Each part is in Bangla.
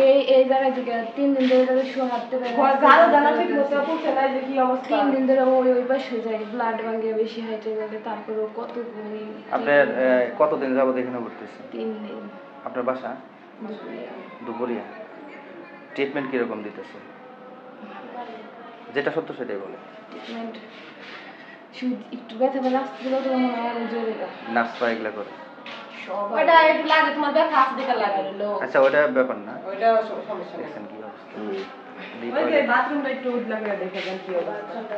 এই জায়গা থেকে 3 দিন ধরে তাদের শো হাঁটতে পারে না। কি অবস্থা 3 দিন ধরে ওই পাশে যায়, ব্লাড ভাঙে বেশি হাইটে গেলে। তারপরে কত আপনার কতদিন যাবত এখানে ভর্তিছেন? 3 দিন। আপনার বাসা দুপুরিয়া। ট্রিটমেন্ট কিরকম দিতেছে? যেটা সত্য সেটাই বলে। ট্রিটমেন্ট একটু ব্যথা ব্যথা আসছিল তো মনে হয় জোরে নার্স পা এগুলা করে। ওটা একটু লাগে, তোমার ব্যথা আসতে লাগে। আচ্ছা ওটা ব্যাপার না, ওইটা সমস্যা নেই। দেখেন কি অবস্থা। ওই যে বাথরুমটা একটু লাগিয়ে দেখে দেন কি অবস্থা।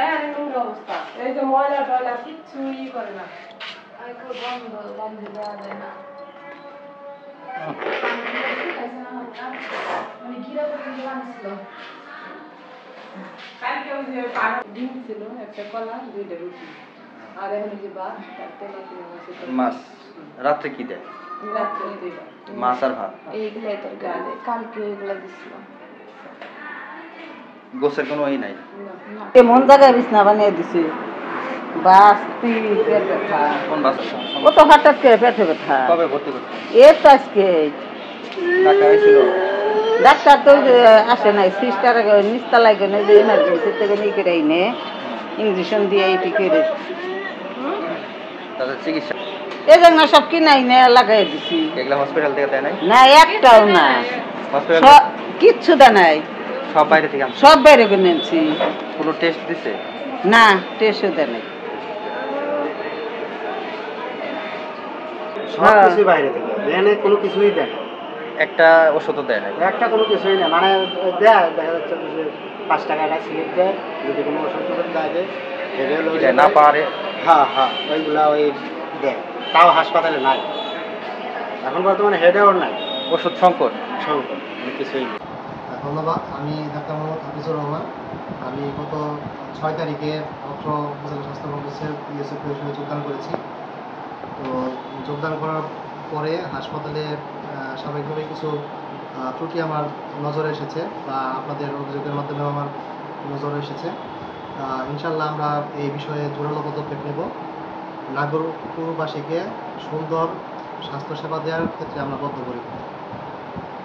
এরকম অবস্থা, এই যে ময়লা টয়লা কিছুই করে না। আইকো বন্ধ দেওয়া যায় না। মানে ঘিরা পর্যন্ত বানিয়েছিল। কালকে ওই যে ডিম ছিল, একটা কলা, 2টা রুটি। আর এখন যে ভাত, তেলা মাছ রাত্রে কি দেয়? রাত্রে দিই মাছ আর ভাত। এইগুলাই তো কালকে ওইগুলা দিছিল। গোসের কোনো এই নাই? এমন জায়গায় বিছনা বানিয়ে দিছি, বাস্তি পেট ব্যথা। কোন বাস? ও তো হঠাৎ করে পেটে ব্যথা। কবে ভর্তি করছেন? এই তো আজকে। ডাক্তার আইছিল? ডাক্তার তো আসে নাই, সিস্টার নিস্তালায় গেলে যে এমার্জেন্সি থেকে নিয়ে করে আইনে ইঞ্জেকশন দিয়ে এইটি করে তাদের চিকিৎসা এই জন্য সব কিনাই নে লাগাই দিছি। এগুলা হসপিটাল থেকে দেয় নাই? না একটাও না, কিচ্ছু দেয় নাই, সব বাইরে থেকে আনছে? সব বাইরে করে নিয়েছি। কোনো টেস্ট দিছে? না, টেস্টও দেয় নাই। সবকিছু বাইরে থেকে এখানে কোনো কিছুই দেয় না, একটা ওষুধও দেয় নাই? একটা কোনো কিছুই না, মানে দেয় দেখা যাচ্ছে যে 5 টাকাটা স্লিপ দেয়, যদি কোনো ওষুধ টষুধ দেয় না পারে। হ্যাঁ হ্যাঁ ওইগুলা ওই দেয়, তাও হাসপাতালে নাই এখন বর্তমানে হেডেও নাই, ওষুধ সংকট কিছুই নেই। ধন্যবাদ। আমি ডাক্তার মোহাম্মদ হাফিজুর রহমান। আমি গত 6 তারিখে অত্র উপজেলা স্বাস্থ্য কমপ্লেক্সের পিএসএফ পরিষদে যোগদান করেছি। তো যোগদান করার পরে হাসপাতালে স্বাভাবিকভাবে কিছু ত্রুটি আমার নজরে এসেছে, বা আপনাদের অভিযোগের মাধ্যমে আমার নজরে এসেছে। ইনশাল্লাহ আমরা এই বিষয়ে জোরালো পদক্ষেপ নেব। নাগরপুরবাসীকে সুন্দর স্বাস্থ্যসেবা দেওয়ার ক্ষেত্রে আমরা বদ্ধপরিকর।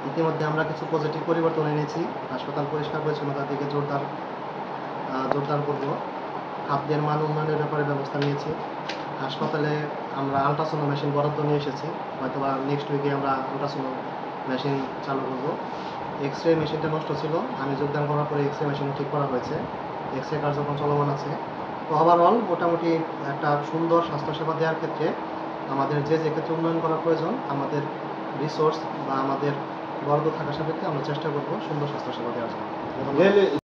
ইতিমধ্যে আমরা কিছু পজিটিভ পরিবর্তন এনেছি। হাসপাতাল পরিষ্কার পরিচ্ছন্নতার দিকে জোরদার করব। খাদ্যের মান উন্নয়নের ব্যাপারে ব্যবস্থা নিয়েছি। হাসপাতালে আমরা আল্ট্রাসাউন্ড মেশিন বরাদ্দ নিয়ে এসেছি, হয়তো বা নেক্সট উইকে আমরা আল্ট্রাসাউন্ড মেশিন চালু করব। এক্স রে মেশিনটা নষ্ট ছিল, আমি যোগদান করার পরে এক্স রে মেশিন ঠিক করা হয়েছে, এক্স রে কার্যক্রম চলমান আছে। তো ওভারঅল মোটামুটি একটা সুন্দর স্বাস্থ্যসেবা দেওয়ার ক্ষেত্রে আমাদের যে ক্ষেত্রে উন্নয়ন করা প্রয়োজন, আমাদের রিসোর্স বা আমাদের বরাদ্দ থাকা সাপেক্ষে আমরা চেষ্টা করব সুন্দর স্বাস্থ্যসেবা দেওয়ার জন্য।